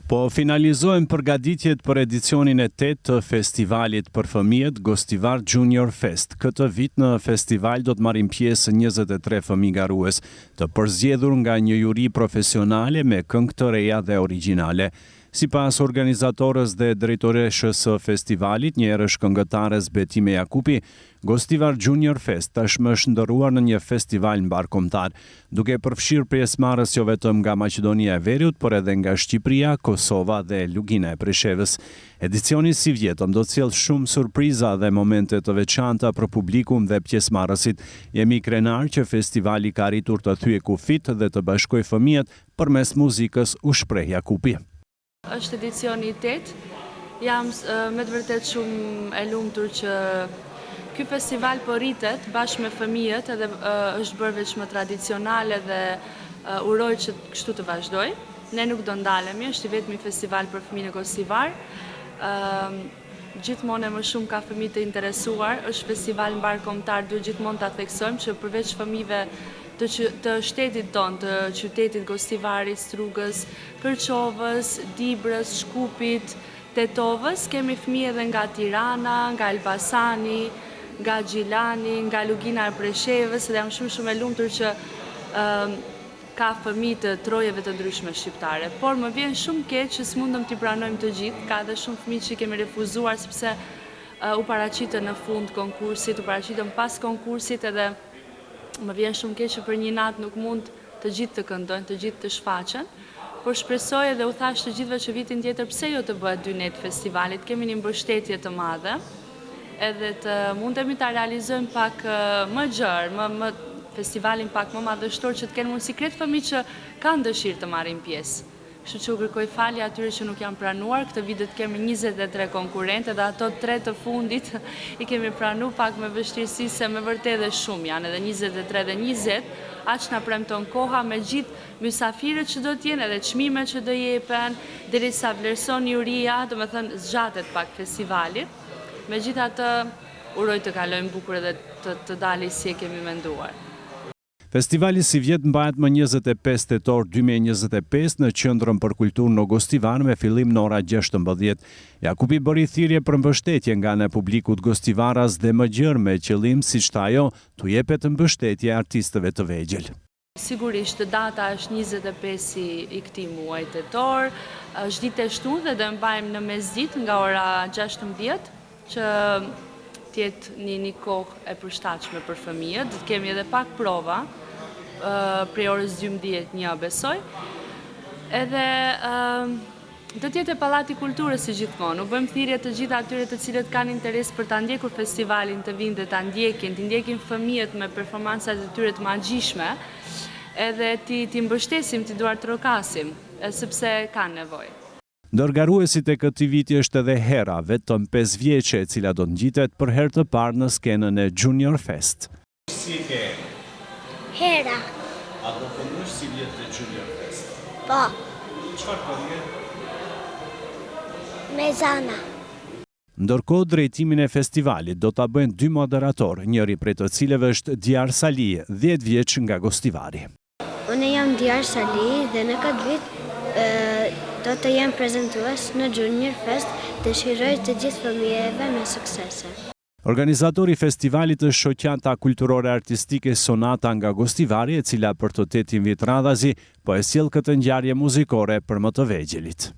Po finalizojmë përgatitjet për edicionin e 8 të festivalit për fëmijët Gostivar Junior Fest. Këtë vit në festival do të marrin pjesë 23 fëmijë garues, të përzgjedhur nga një juri profesionale me këngë të reja dhe origjinale. Sipas organizatorës dhe drejtoreshës së festivalit, njerësh këngëtares Betime Jakupi, Gostivar Junior Fest tashmë është ndërruar në një festival mbarkombëtar, duke përfshirë pjesëmarrës jo vetëm nga Maqedonia e Veriut, por edhe nga Shqipëria, Kosova dhe Lugina e Preshevës. Edicioni si vjetëm do të sjellë shumë surpriza dhe momente të veçanta për publikun dhe pjesëmarrësit. Jemi krenar që festivali ka arritur të thyejë kufit dhe të bashkojë fëmijët përmes muzikës, u shpreh Jakupi. Është edicioni 8. Jam me të vërtet shumë e lumtur që ky festival po rritet bashkë me fëmijët, edhe është bërë veç më tradicionale dhe uroj që kështu të vazhdoj. Ne nuk do ndalemi, është i vetmi festival për fëmijë në Gostivar. Gjithmonë më shumë ka fëmijë të interesuar, është festival mbarkombëtar, duhet gjithmonë ta theksojmë që përveç fëmijëve të shtetit tonë, të qytetit Gostivarit, Strugës, Kërçovës, Dibrës, Shkupit, Tetovës, kemi fëmijë edhe nga Tirana, nga Elbasani, nga Gjilani, nga Lugina e Preshevës, dhe jam shumë e lumtur që ka fëmijë të trojeve të ndryshme shqiptare. Por më vjen shumë keq që s'mundëm t'i pranojmë të gjithë, ka edhe shumë fëmijë që kemi refuzuar sepse u paraqitën në fund konkursit, u paraqitën pas konkursit, edhe më vjen shumë keq që për një natë nuk mund të gjithë të këndojnë, të gjithë të shfaqen, por shpresoj edhe u thash të gjithëve që vitin tjetër pse jo të bëhet 2 net festivalit, kemi një mbështetje të madhe, edhe të mundemi ta realizojmë pak më gjerë, festivalin pak më madhështor, që të kenë mundësi kretë fëmijë që kanë dëshirë të marrin pjesë. Kështu që u kërkoj falje atyre që nuk janë pranuar. Këtë vit kemi 23 konkurrente dhe ato 3 të fundit i kemi pranu pak me vështirësi, se me vërtet dhe shumë janë, edhe 23 dhe 20, aq na premton koha me gjithë mysafirët që do t'jenë, edhe çmimet që do jepen, derisa vlerëson juria, do të thënë zgjatet pak festivalit. Megjithatë, uroj të kalojmë bukur edhe të dali si e kemi menduar. Festivali si vjet mbahet më 25 tetor 2025 në Qendrën për Kulturë në Gostivar me fillim në ora 16. Jakupi bëri thirrje për mbështetje nga ana e publikut gostivaras dhe më gjerë me qëllim, siç tha ajo, t'u jepet mbështetje artistëve të vegjël. Sigurisht, data është 25 i këtij muaji tetor, është ditë e shtunë dhe do mbajmë në mesditë nga ora 16 që tjetë një kohë e përshtatshme për fëmijët. Do të kemi edhe pak prova, prej orës 12:01 besoj. Edhe do tjetë e Pallati Kulturës si gjithmonë. U bëjmë thirrje të gjithë atyre të cilët kanë interes për ta ndjekur festivalin të vinë dhe ta ndjekin fëmijët me performancat e tyre të magjishme, edhe ti mbështesim, ti duartrokasim, sepse kanë nevojë. Ndër garuesit e këtij viti është edhe Hera, vetëm 5 vjeçe, e cila do ngjitet për herë të parë në skenën e Junior Fest. Si e ke? Hera. A do këndosh si vjet të Junior Fest? Po. Çfarë këngë? Mezana. Ndërkohë, drejtimin e festivalit do ta bëjnë 2 moderatorë, njëri prej të cilëve është Diar Sali, 10 vjeç nga Gostivari. Unë jam Diar Sali dhe në këtë vit do të jem prezantues në Junior Fest, dëshiroj të gjithë fëmijëve me suksese. Organizatori i festivalit është shoqata kulturore artistike Sonata nga Gostivari, e cila për të 8 vit radhazi po e sjell këtë ngjarje muzikore për më të vegjëlit.